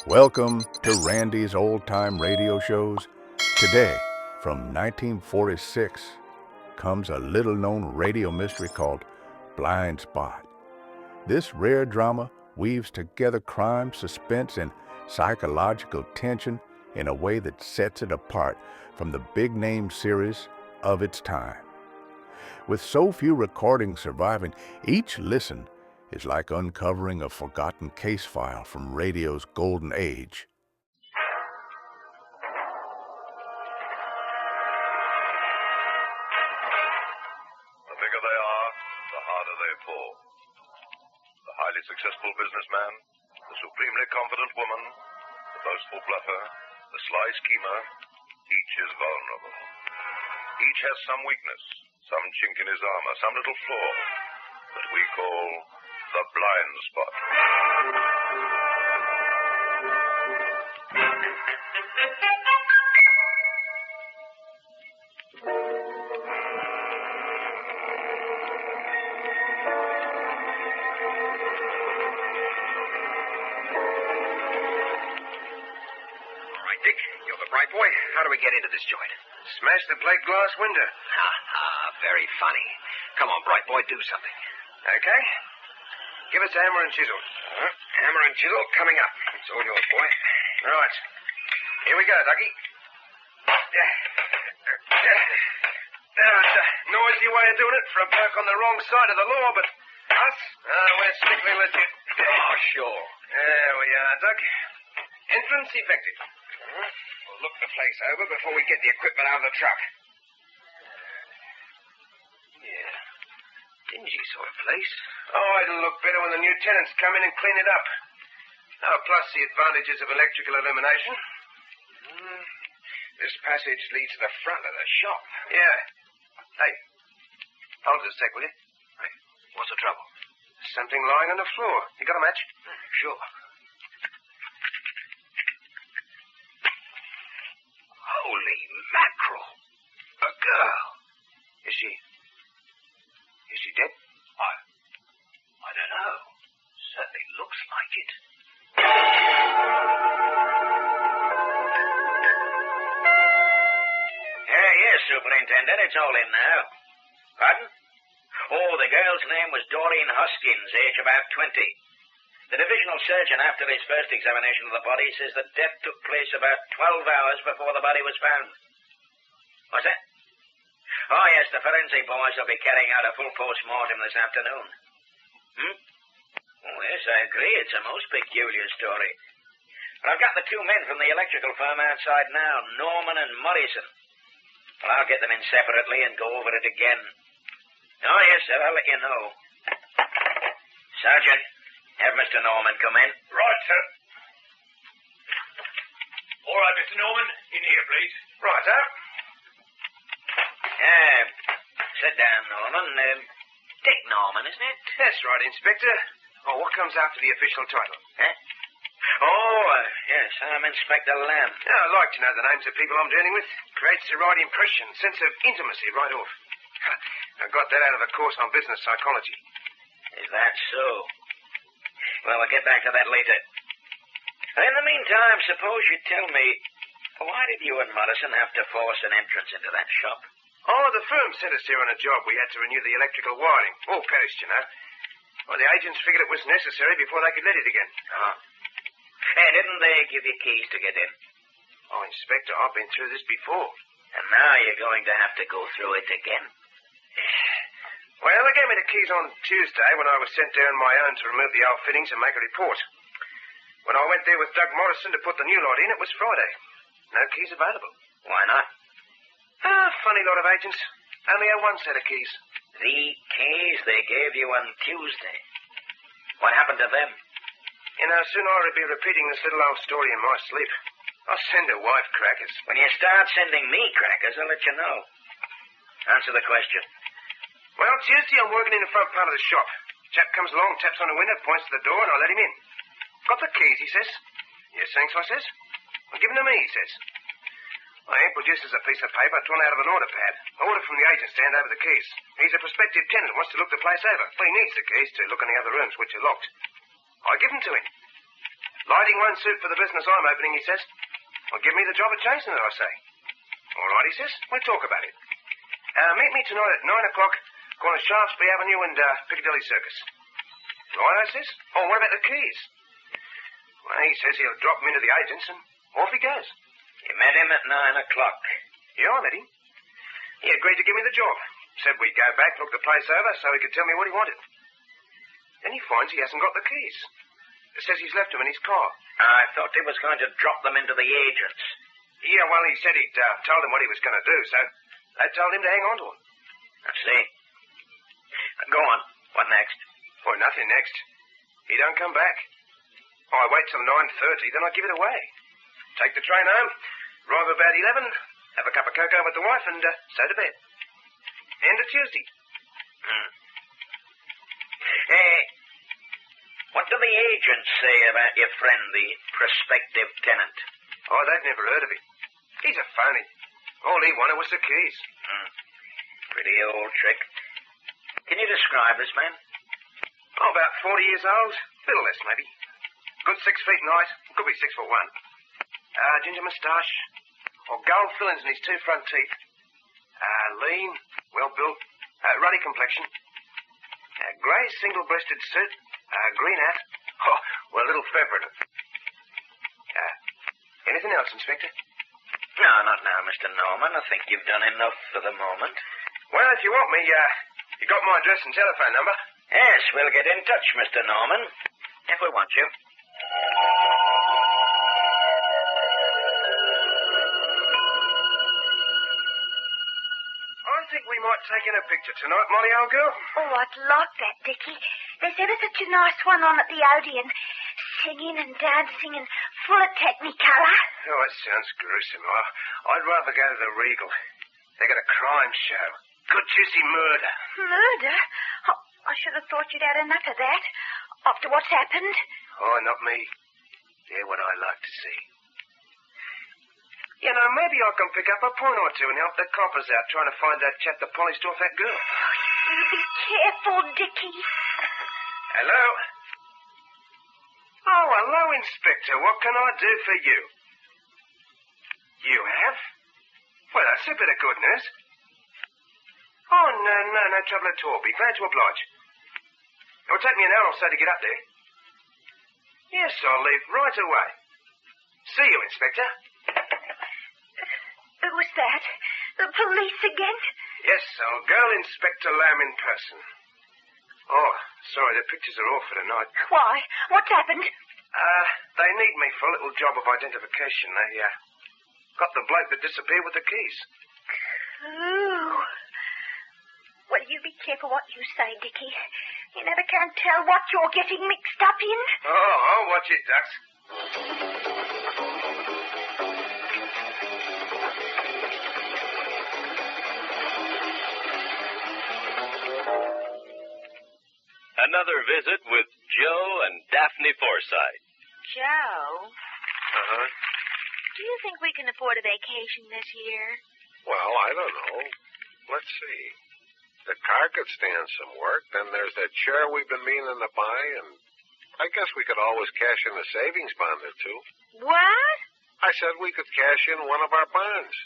Welcome to Randy's Old Time Radio Shows. Today, from 1946, comes a little-known radio mystery called Blind Spot. This rare drama weaves together crime, suspense, and psychological tension in a way that sets it apart from the big-name series of its time. With so few recordings surviving, each listen is like uncovering a forgotten case file from radio's golden age. The bigger they are, the harder they fall. The highly successful businessman, the supremely confident woman, the boastful bluffer, the sly schemer, each is vulnerable. Each has some weakness, some chink in his armor, some little flaw that we call the blind spot. Dick, you're the bright boy. How do we get into this joint? Smash the plate glass window. Ha ha, very funny. Come on, bright boy, do something. Okay. Give us a hammer and chisel. Hammer and chisel coming up. It's all yours, boy. Right. Here we go, Ducky. Now, it's a noisy way of doing it for a bloke on the wrong side of the law, but us? We're strictly legit. Oh, sure. There we are, Duck. Entrance effective. We'll look the place over before we get the equipment out of the truck. Yeah. Dingy sort of place. Oh, it'll look better when the new tenants come in and clean it up. Oh, plus the advantages of electrical illumination. This passage leads to the front of the shop. Yeah. Hey, hold it a sec, will you? Hey, what's the trouble? Something lying on the floor. You got a match? Sure. Holy mackerel. A girl. Is she dead? I don't know. Certainly looks like it. Yes, Superintendent. It's all in now. Pardon? Oh, the girl's name was Doreen Hoskins, age about 20. The divisional surgeon, after his first examination of the body, says that death took place about 12 hours before the body was found. What's that? Oh, yes, the forensic boys will be carrying out a full post-mortem this afternoon. Oh, yes, I agree. It's a most peculiar story. But I've got the two men from the electrical firm outside now, Norman and Morrison. Well, I'll get them in separately and go over it again. Oh, yes, sir, I'll let you know. Sergeant, have Mr. Norman come in. Right, sir. All right, Mr. Norman, in here, please. Right, sir. Sit down, Norman. Dick Norman, isn't it? That's right, Inspector. Oh, what comes after the official title? Huh? Oh, yes, I'm Inspector Lamb. Oh, I like to know the names of people I'm dealing with. Creates the right impression, sense of intimacy right off. I got that out of a course on business psychology. Is that so? Well, I'll get back to that later. In the meantime, suppose you tell me, why did you and Morrison have to force an entrance into that shop? Oh, the firm sent us here on a job. We had to renew the electrical wiring. All perished, you know. Well, the agents figured it was necessary before they could let it again. Oh. Hey, didn't they give you keys to get in? Oh, Inspector, I've been through this before. And now you're going to have to go through it again. Well, they gave me the keys on Tuesday when I was sent there on my own to remove the old fittings and make a report. When I went there with Doug Morrison to put the new lot in, it was Friday. No keys available. Why not? Funny lot of agents. Only had one set of keys. The keys they gave you on Tuesday. What happened to them? You know, soon I'll be repeating this little old story in my sleep. I'll send her wife crackers. When you start sending me crackers, I'll let you know. Answer the question. Well, Tuesday I'm working in the front part of the shop. Chap comes along, taps on the window, points to the door, and I let him in. Got the keys, he says. Yes, thanks, I says. Well, give them to me, he says. Well, he produces a piece of paper torn out of an order pad. Order from the agent to hand over the keys. He's a prospective tenant, wants to look the place over. Well, he needs the keys to look in the other rooms, which are locked. I give them to him. Lighting won't suit for the business I'm opening, he says. Well, give me the job at chasing it, I say. All right, he says. We'll talk about it. Meet me tonight at 9 o'clock, corner Shaftesbury Avenue and Piccadilly Circus. Right, I says. Oh, what about the keys? Well, he says he'll drop them into the agents, and off he goes. You met him at 9 o'clock. Yeah, I met him. He agreed to give me the job. Said we'd go back, look the place over, so he could tell me what he wanted. Then he finds he hasn't got the keys. It says he's left them in his car. I thought he was going to drop them into the agents. Yeah, well, he said he'd told them what he was going to do, so they told him to hang on to them. I see. Go on. What next? Well, nothing next. He don't come back. I wait till 9:30, then I give it away. Take the train home, arrive about 11, have a cup of cocoa with the wife, and so to bed. End of Tuesday. What do the agents say about your friend, the prospective tenant? Oh, they've never heard of him. He's a phony. All he wanted was the keys. Pretty old trick. Can you describe this man? Oh, about 40 years old. Little less, maybe. Good 6 feet in height. Could be 6'1". Ginger moustache. Or gold fillings in his 2 front teeth. Lean, well-built, ruddy complexion. Grey single-breasted suit. Green hat. Oh, well, a little feather in it. Anything else, Inspector? No, not now, Mr. Norman. I think you've done enough for the moment. Well, if you want me, you got my address and telephone number. Yes, we'll get in touch, Mr. Norman, if we want you. I think we might take in a picture tonight, Molly, old girl. Oh, I'd like that, Dickie. There's ever such a nice one on at the Odeon. Singing and dancing and full of technicolor. Oh, it sounds gruesome. I'd rather go to the Regal. They got a crime show. Good juicy murder. Murder? Oh, I should have thought you'd had enough of that. After what's happened. Oh, not me. They're what I like to see. You know, maybe I can pick up a point or two and help the coppers out trying to find that chap that polished off that girl. You be careful, Dickie. Hello? Oh, hello, Inspector. What can I do for you? You have? Well, that's a bit of good news. Oh, no trouble at all. Be glad to oblige. It'll take me an hour or so to get up there. Yes, I'll leave right away. See you, Inspector. Who was that? The police again? Yes, I'll go Inspector Lamb in person. Oh, sorry, the pictures are off for tonight. Why? What's happened? They need me for a little job of identification. They, got the bloke that disappeared with the keys. Ooh. Well, you be careful what you say, Dickie. You never can tell what you're getting mixed up in. Oh, I'll watch it, Ducks. Another visit with Joe and Daphne Forsythe. Joe? Uh-huh. Do you think we can afford a vacation this year? Well, I don't know. Let's see. The car could stand some work. Then there's that chair we've been meaning to buy, and I guess we could always cash in a savings bond or two. What? I said we could cash in one of our bonds.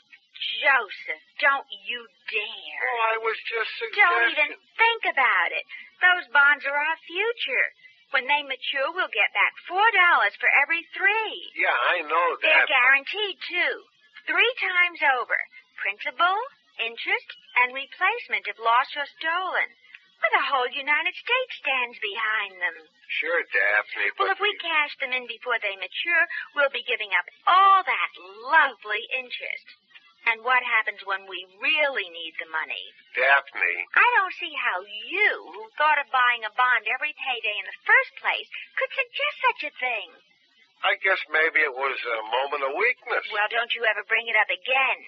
Joseph, don't you dare. Well, I was just suggesting. Don't even think about it. Those bonds are our future. When they mature, we'll get back $4 for every 3. Yeah, I know that. They're guaranteed, too. 3 times over. Principal, interest, and replacement if lost or stolen. Well, the whole United States stands behind them. Sure, Daphne, but... Well, if we cash them in before they mature, we'll be giving up all that lovely interest. And what happens when we really need the money? Daphne. I don't see how you, who thought of buying a bond every payday in the first place, could suggest such a thing. I guess maybe it was a moment of weakness. Well, don't you ever bring it up again.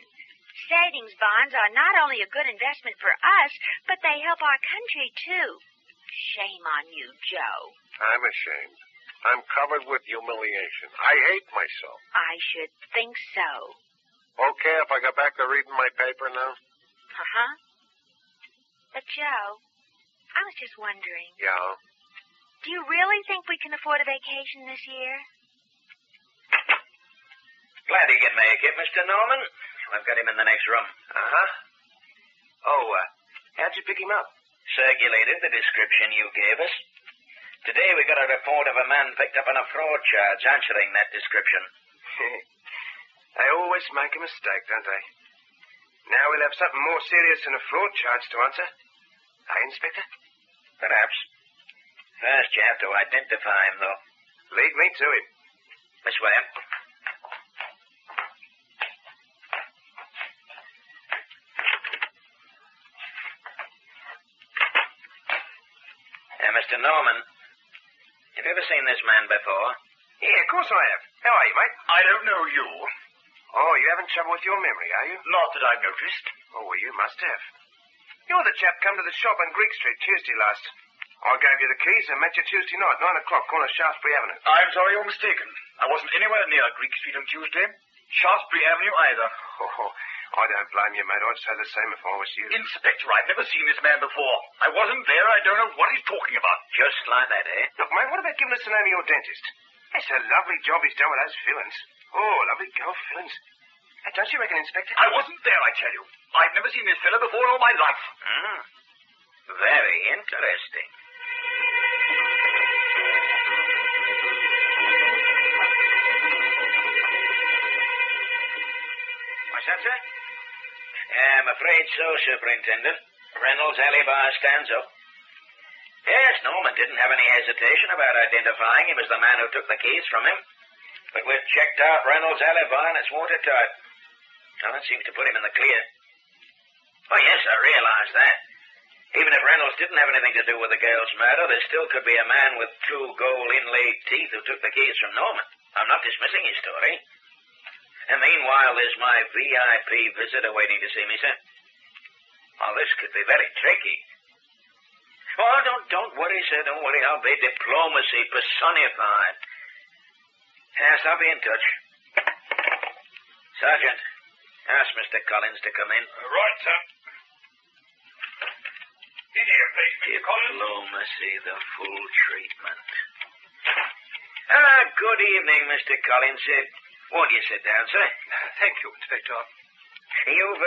Savings bonds are not only a good investment for us, but they help our country, too. Shame on you, Joe. I'm ashamed. I'm covered with humiliation. I hate myself. I should think so. Okay, if I go back to reading my paper now? Uh-huh. But, Joe, I was just wondering. Yeah? Do you really think we can afford a vacation this year? glad he can make it, Mr. Norman. I've got him in the next room. Uh-huh. Oh, how'd you pick him up? Circulated the description you gave us. Today we got a report of a man picked up on a fraud charge answering that description. They always make a mistake, don't they? Now we'll have something more serious than a fraud charge to answer. Eh, Inspector? Perhaps. First you have to identify him, though. Lead me to him. This way. Mr. Norman, have you ever seen this man before? Yeah, of course I have. How are you, mate? I don't know you. Oh, you having trouble with your memory, are you? Not that I've noticed. Oh, well, you must have. You're the chap come to the shop on Greek Street Tuesday last. I gave you the keys and met you Tuesday night, 9 o'clock, corner Shaftesbury Avenue. I'm sorry you're mistaken. I wasn't anywhere near Greek Street on Tuesday. Shaftesbury Avenue either. Oh, I don't blame you, mate. I'd say the same if I was you. Inspector, I've never seen this man before. I wasn't there. I don't know what he's talking about. Just like that, eh? Look, mate, what about giving us the name of your dentist? It's a lovely job he's done with those fillings. Oh, lovely girl fillings. Hey, don't you reckon, Inspector? I wasn't there, I tell you. I've never seen this fella before in all my life. Very interesting. What's that, sir? I'm afraid so, Superintendent. Reynolds' alibi stands up. Yes, Norman didn't have any hesitation about identifying him as the man who took the keys from him. But we've checked out Reynolds' alibi and it's watertight. Now, that seems to put him in the clear. Oh, yes, I realize that. Even if Reynolds didn't have anything to do with the girl's murder, there still could be a man with 2 gold inlaid teeth who took the keys from Norman. I'm not dismissing his story. And meanwhile, there's my VIP visitor waiting to see me, sir. Oh, this could be very tricky. Oh, don't worry, sir. Don't worry. I'll be diplomacy personified. Yes, I'll be in touch. Sergeant, ask Mr. Collins to come in. Right, sir. In here, please, Mr. Collins. Diplomacy, the full treatment. Good evening, Mr. Collins. Won't you sit down, sir? Thank you, Inspector. You've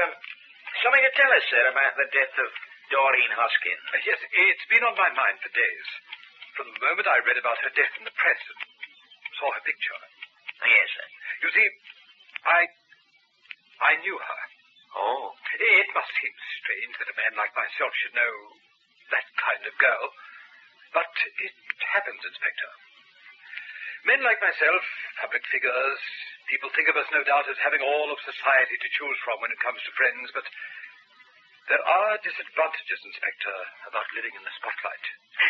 something to tell us, sir, about the death of Doreen Hoskins. Yes, it's been on my mind for days. From the moment I read about her death in the press and saw her picture. Yes, sir. You see, I knew her. Oh. It must seem strange that a man like myself should know that kind of girl. But it happens, Inspector. Men like myself, public figures, people think of us no doubt as having all of society to choose from when it comes to friends, but there are disadvantages, Inspector, about living in the spotlight.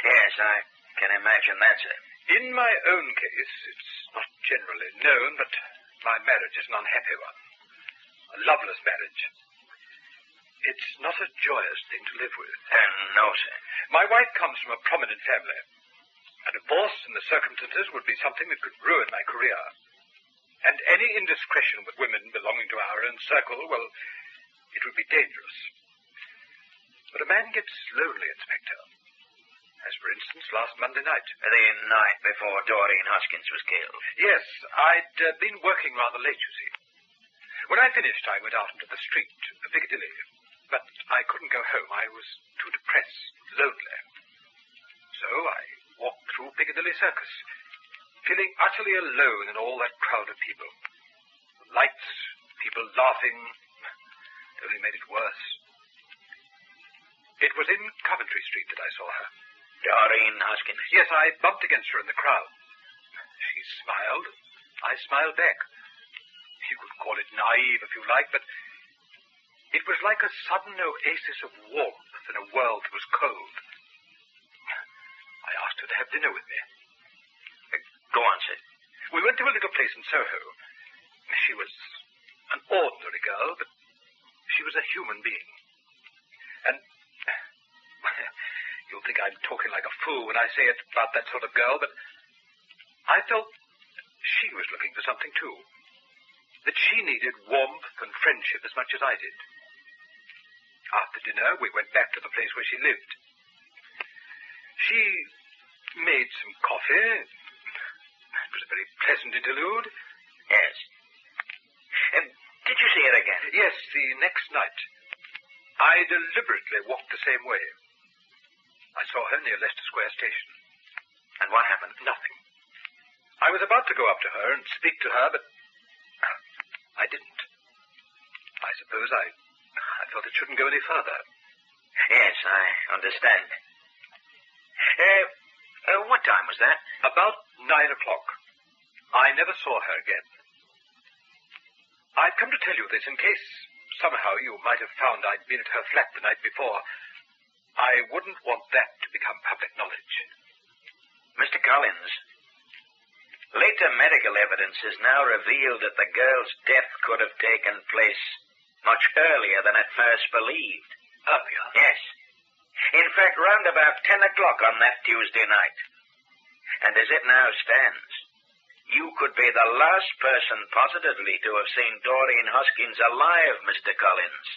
Yes, I can imagine that, sir. In my own case, it's not generally known, but my marriage is an unhappy one. A loveless marriage. It's not a joyous thing to live with. No, sir. My wife comes from a prominent family. A divorce in the circumstances would be something that could ruin my career. And any indiscretion with women belonging to our own circle, well, it would be dangerous. But a man gets lonely, Inspector. As, for instance, last Monday night. The night before Doreen Hoskins was killed. Yes, I'd been working rather late, you see. When I finished, I went out into the street, Piccadilly. But I couldn't go home. I was too depressed, lonely. So I walked through Piccadilly Circus, feeling utterly alone in all that crowd of people. The lights, people laughing, only made it worse. It was in Coventry Street that I saw her. Doreen Hoskins? Yes, I bumped against her in the crowd. She smiled. I smiled back. You could call it naive if you like, but it was like a sudden oasis of warmth in a world that was cold. I asked her to have dinner with me. Go on, sir. We went to a little place in Soho. She was an ordinary girl, but she was a human being. And you'll think I'm talking like a fool when I say it about that sort of girl, but I felt she was looking for something too. That she needed warmth and friendship as much as I did. After dinner, we went back to the place where she lived. She made some coffee. It was a very pleasant interlude. Yes. the next night, I deliberately walked the same way. I saw her near Leicester Square Station. And what happened? Nothing. I was about to go up to her and speak to her, but I didn't. I suppose I felt it shouldn't go any further. Yes, I understand. What time was that? About 9 o'clock. I never saw her again. I've come to tell you this in case somehow you might have found I'd been at her flat the night before. I wouldn't want that to become public knowledge. Mr. Collins, later medical evidence has now revealed that the girl's death could have taken place much earlier than at first believed. Earlier? Yes. In fact, round about 10 o'clock on that Tuesday night. And as it now stands, you could be the last person positively to have seen Doreen Hoskins alive, Mr. Collins.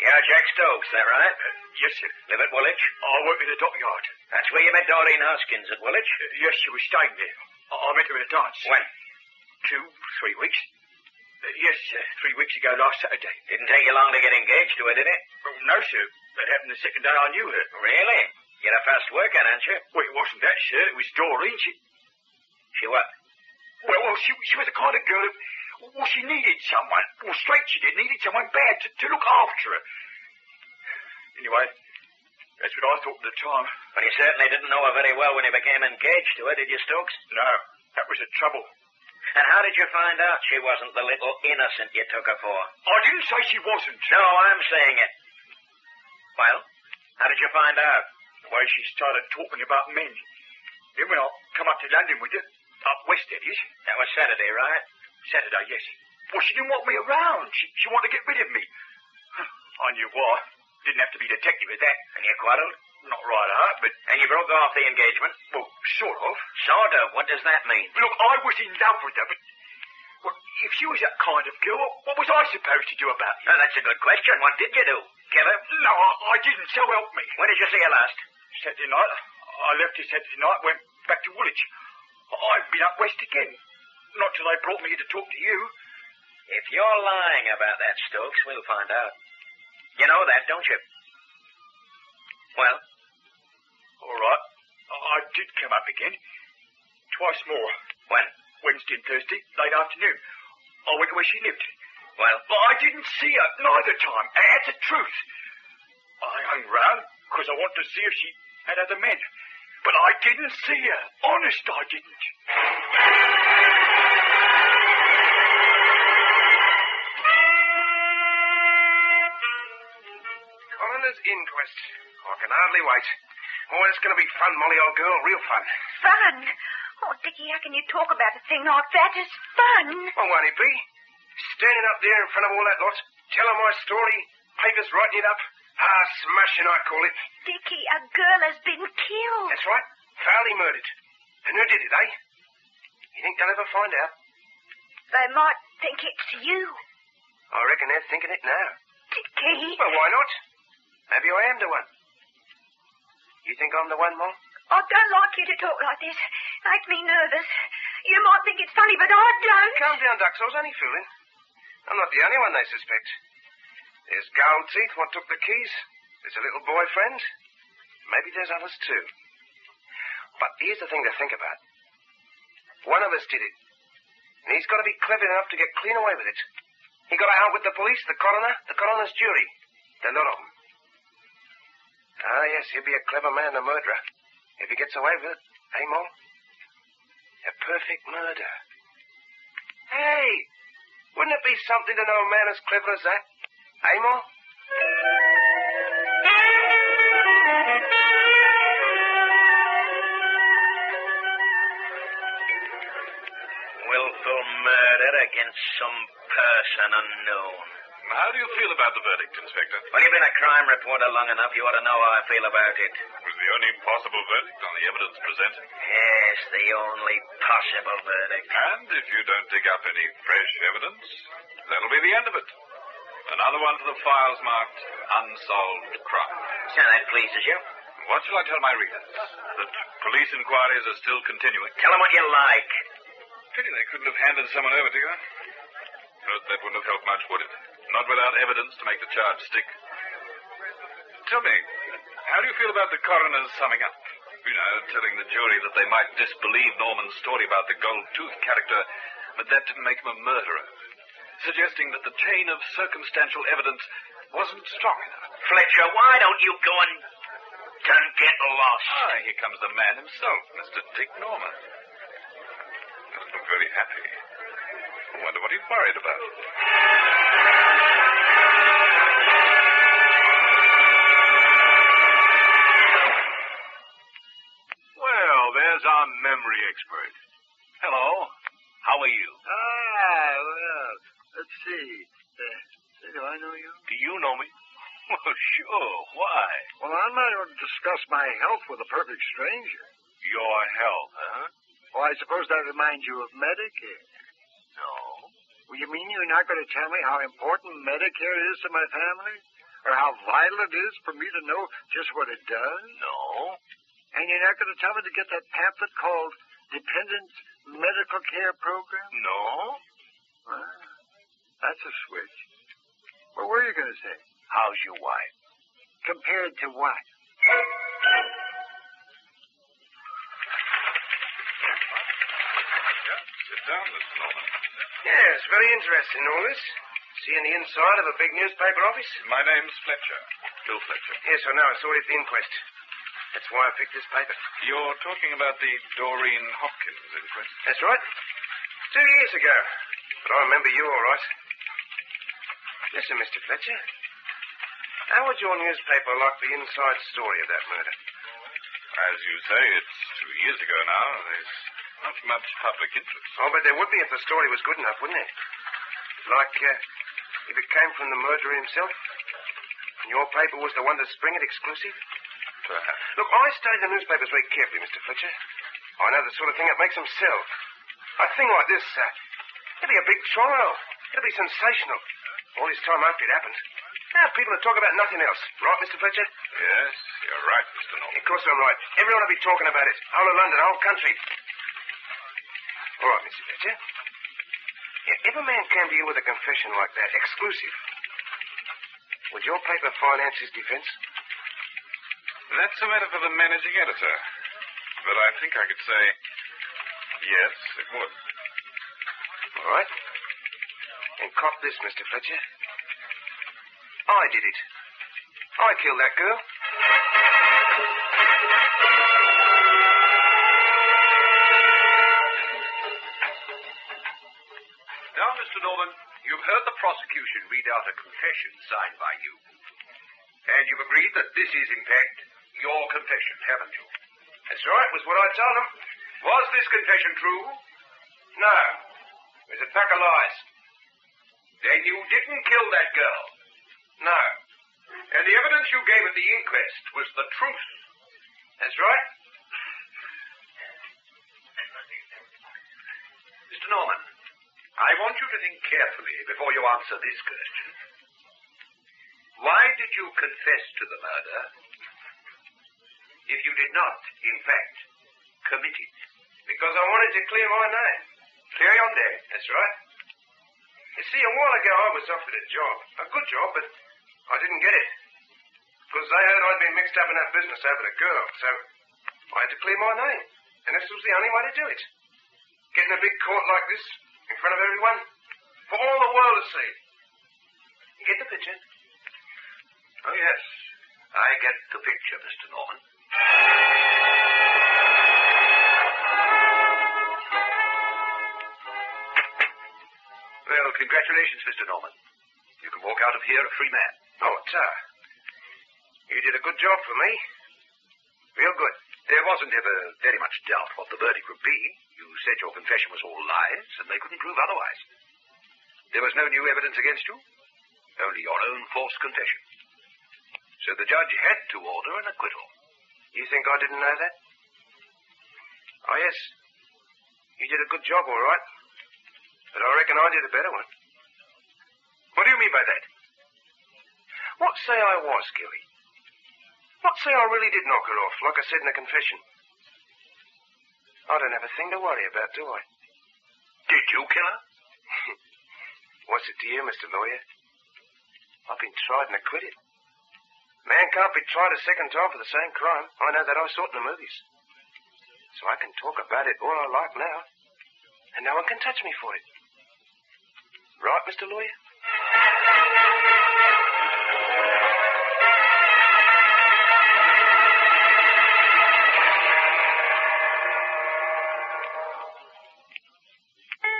You're Jack Stokes, is that right? Yes, sir. Live at Woolwich? I work in the dockyard. That's where you met Doreen Hoskins, at Woolwich? Yes, she was staying there. I met her in a dance. When? 3 weeks. Yes, 3 weeks ago last Saturday. Didn't take you long to get engaged to her, did it? Oh, no, sir. That happened the second day I knew her. Really? You're a fast worker, aren't you? Well, it wasn't that, sir. It was Doreen. She what? Well, she was the kind of girl who... Well, she needed someone. Well, straight she did. Needed someone bad to look after her. Anyway, that's what I thought at the time. But you certainly didn't know her very well when you became engaged to her, did you, Stokes? No, that was the trouble. And how did you find out she wasn't the little innocent you took her for? I didn't say she wasn't. No, I'm saying it. Well, how did you find out? The way she started talking about men. Then when I come up to London with her, up west that is. That was Saturday, right? Saturday, yes. Well, she didn't want me around. She wanted to get rid of me. I knew why. Didn't have to be detective with that. And you quarreled? Not right out, but... And you broke off the engagement? Well, sort of. Sort of? What does that mean? Look, I was in love with her, but... Well, if she was that kind of girl, what was I supposed to do about it? Well, that's a good question. What did you do? Kill her? No, I didn't, so help me. When did you see her last? Saturday night. I left her Saturday night, went back to Woolwich. I've been up west again. Not till they brought me here to talk to you. If you're lying about that, Stokes, we'll find out. You know that, don't you? Well? All right. I did come up again. Twice more. When? Wednesday and Thursday, late afternoon. I went to where she lived. Well? But I didn't see her neither time. And that's the truth. I hung round because I wanted to see if she had other men. But I didn't see her. Honest, I didn't. Coroner's inquest. I can hardly wait. Oh, it's going to be fun, Molly, old girl. Real fun. Fun? Oh, Dickie, how can you talk about a thing like that? It's fun. Well, won't it be? Standing up there in front of all that lot, telling my story, papers writing it up. Ah, smashing, I call it. Dickie, a girl has been killed. That's right. Foully murdered. And who did it, eh? You think they'll ever find out? They might think it's you. I reckon they're thinking it now. Dickie. Well, why not? Maybe I am the one. You think I'm the one, Mom? I don't like you to talk like this. Makes me nervous. You might think it's funny, but I don't. Calm down, Dux. I was only fooling. I'm not the only one they suspect. There's Gold Teeth, what took the keys. There's a little boyfriend. Maybe there's others, too. But here's the thing to think about. One of us did it. And he's got to be clever enough to get clean away with it. He got out with the police, the coroner's jury. The lot of them. Ah, yes, he'll be a clever man, the murderer. If he gets away with it, eh, Mom? A perfect murder. Hey, wouldn't it be something to know a man as clever as that? Eh, Mom? Willful murder against some person unknown. How do you feel about the verdict, Inspector? Well, you've been a crime reporter long enough. You ought to know how I feel about it. It was the only possible verdict on the evidence presented. Yes, the only possible verdict. And if you don't dig up any fresh evidence, that'll be the end of it. Another one for the files marked unsolved crime. So that pleases you? What shall I tell my readers? That police inquiries are still continuing? Tell them what you like. Pity they couldn't have handed someone over to you. But that wouldn't have helped much, would it? Not without evidence to make the charge stick. Tell me, how do you feel about the coroner's summing up? You know, telling the jury that they might disbelieve Norman's story about the gold-toothed character, but that didn't make him a murderer. Suggesting that the chain of circumstantial evidence wasn't strong enough. Fletcher, why don't you go and get lost? Ah, here comes the man himself, Mr. Dick Norman. Doesn't look very happy. I wonder what he's worried about. Well, there's our memory expert. Hello. How are you? Well, let's see. Do I know you? Do you know me? Well, sure. Why? Well, I'm not going to discuss my health with a perfect stranger. Your health, huh? Well, I suppose that reminds you of Medicare. No. Well, you mean you're not going to tell me how important Medicare is to my family? Or how vital it is for me to know just what it does? No. And you're not going to tell me to get that pamphlet called Dependent Medical Care Program? No. Well, that's a switch. Well, what are you going to say? How's your wife? Compared to what? Sit down, Mr. Norman. Yes, very interesting, all this. Seeing the inside of a big newspaper office? My name's Fletcher. Bill Fletcher. Yes, I know. I saw it at the inquest. That's why I picked this paper. You're talking about the Doreen Hopkins inquest? That's right. 2 years ago. But I remember you all right. Listen, Mr. Fletcher. How would your newspaper like the inside story of that murder? As you say, it's 2 years ago now. There's not much public interest. Oh, but there would be if the story was good enough, wouldn't it? Like, if it came from the murderer himself? And your paper was the one to spring it exclusive? Perhaps. Look, I study the newspapers very carefully, Mr. Fletcher. I know the sort of thing that makes them sell. A thing like this, it'll be a big trial. It'll be sensational. All this time after it happened. Now people will talk about nothing else. Right, Mr. Fletcher? Yes, you're right, Mr. Norman. Of course I'm right. Everyone will be talking about it. Whole of London, whole country. All right, Mr. Fletcher. If a man came to you with a confession like that, exclusive, would your paper finance his defense? That's a matter for the managing editor. But I think I could say, yes, it would. All right. And cop this, Mr. Fletcher. I did it. I killed that girl. Now, Mr. Norman, you've heard the prosecution read out a confession signed by you. And you've agreed that this is, in fact, your confession, haven't you? That's right. It was what I told him. Was this confession true? No. It was a pack of lies. Then you didn't kill that girl. No. And the evidence you gave at the inquest was the truth. That's right. Mr. Norman, I want you to think carefully before you answer this question. Why did you confess to the murder if you did not, in fact, commit it? Because I wanted to clear my name. Clear your name? That's right. You see, a while ago I was offered a job. A good job, but I didn't get it. Because they heard I'd been mixed up in that business over the girl. So I had to clear my name. And this was the only way to do it. Get in a big court like this, in front of everyone, for all the world to see. You get the picture? Oh, yes. I get the picture, Mr. Norman. Well, congratulations, Mr. Norman. You can walk out of here a free man. Oh, Tar. You did a good job for me. Real good. There wasn't ever very much doubt what the verdict would be. You said your confession was all lies, and they couldn't prove otherwise. There was no new evidence against you, only your own false confession. So the judge had to order an acquittal. You think I didn't know that? Oh, yes. You did a good job, all right. But I reckon I did a better one. What do you mean by that? What say I was, Gilly? What say I really did knock her off, like I said in the confession? I don't have a thing to worry about, do I? Did you kill her? What's it to you, Mr. Lawyer? I've been tried and acquitted. Man can't be tried a second time for the same crime. I know that. I saw it in the movies. So I can talk about it all I like now. And no one can touch me for it. Right, Mr. Lawyer?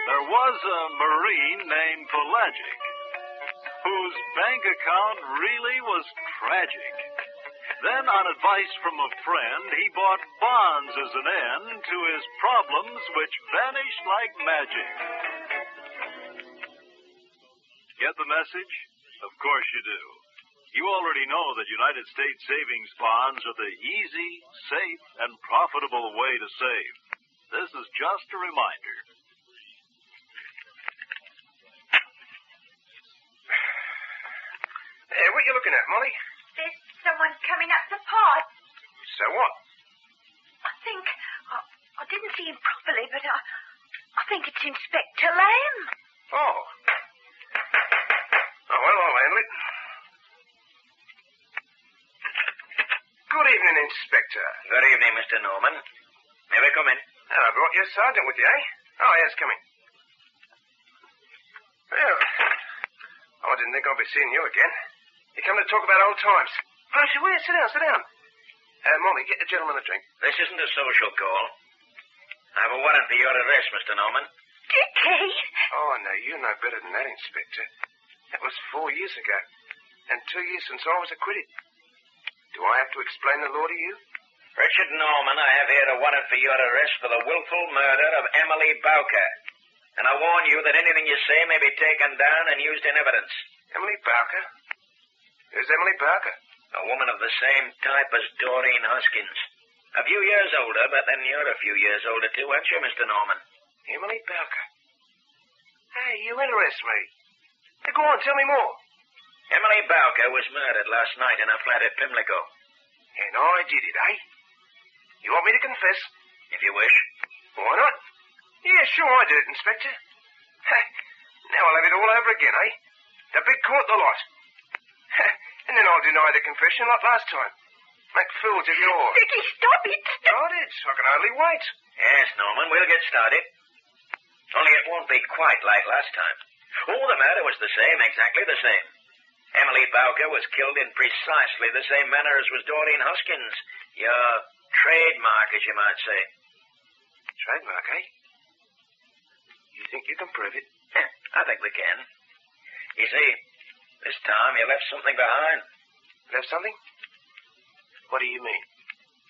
There was a Marine named Pelagic, whose bank account really was tragic. Then, on advice from a friend, he bought bonds as an end to his problems, which vanished like magic. Get the message? Of course you do. You already know that United States savings bonds are the easy, safe, and profitable way to save. This is just a reminder. Hey, what are you looking at, Molly? There's someone coming up the path. So what? I didn't see him properly, but I think it's Inspector Lamb. Oh. Oh, well, I'll handle it. Good evening, Inspector. Good evening, Mr. Norman. May we come in? Oh, I brought your sergeant with you, eh? Oh, yes, come in. Well, I didn't think I'd be seeing you again. You come to talk about old times. Oh, she will. Sit down, sit down. Molly, get the gentleman a drink. This isn't a social call. I have a warrant for your arrest, Mr. Norman. Dickie! Oh, no, you know better than that, Inspector. That was 4 years ago. And 2 years since I was acquitted. Do I have to explain the law to you? Richard Norman, I have here a warrant for your arrest for the willful murder of Emily Bowker. And I warn you that anything you say may be taken down and used in evidence. Emily Bowker? Who's Emily Bowker? A woman of the same type as Doreen Hoskins. A few years older, but then you're a few years older too, aren't you, Mr. Norman? Emily Bowker? Hey, you interest me. Hey, go on, tell me more. Emily Bowker was murdered last night in her flat at Pimlico. And I did it, eh? You want me to confess? If you wish. Why not? Yeah, sure, I did it, Inspector. Now I'll have it all over again, eh? The big court, the lot. And then I'll deny the confession like last time. Make fools of you all. Dickie, stop it! Start it. I can hardly wait. Yes, Norman, we'll get started. Only it won't be quite like last time. Oh, the murder was the same, exactly the same. Emily Bowker was killed in precisely the same manner as was Doreen Hoskins. Your trademark, as you might say. Trademark, eh? You think you can prove it? I think we can. You see, this time you left something behind. Left something? What do you mean?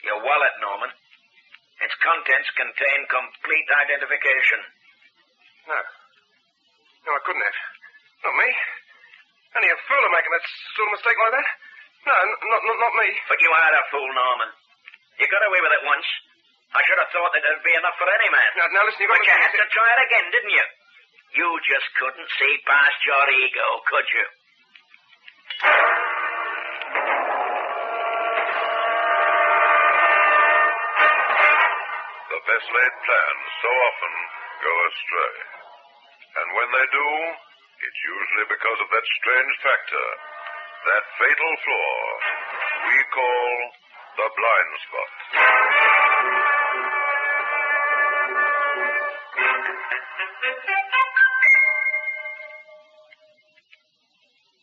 Your wallet, Norman. Its contents contain complete identification. No. No, I couldn't have. Not me. Only a fool of making that sort of mistake like that. No, not me. But you are a fool, Norman. You got away with it once. I should have thought that there'd be enough for any man. Now listen, you've got But you had to try it again, didn't you? You just couldn't see past your ego, could you? The best laid plans so often go astray. And when they do, it's usually because of that strange factor, that fatal flaw we call the blind spot.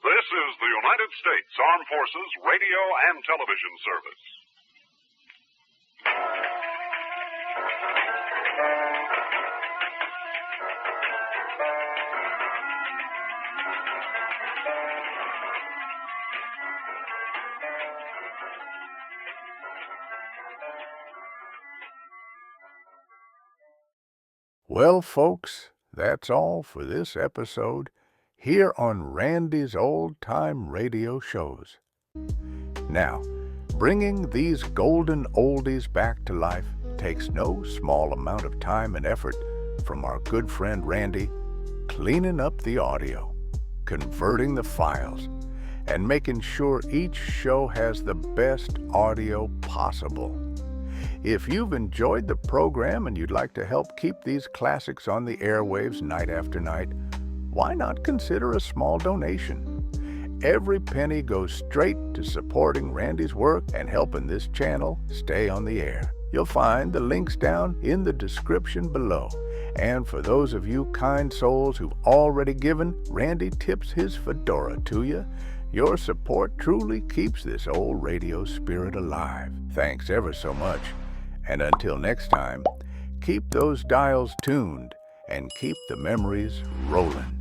This is the United States Armed Forces Radio and Television Service. Well, folks, that's all for this episode here on Randy's Old Time Radio Shows. Now, bringing these golden oldies back to life takes no small amount of time and effort from our good friend Randy, cleaning up the audio, converting the files, and making sure each show has the best audio possible. If you've enjoyed the program and you'd like to help keep these classics on the airwaves night after night, why not consider a small donation? Every penny goes straight to supporting Randy's work and helping this channel stay on the air. You'll find the links down in the description below. And for those of you kind souls who've already given, Randy tips his fedora to you. Your support truly keeps this old radio spirit alive. Thanks ever so much. And until next time, keep those dials tuned and keep the memories rolling.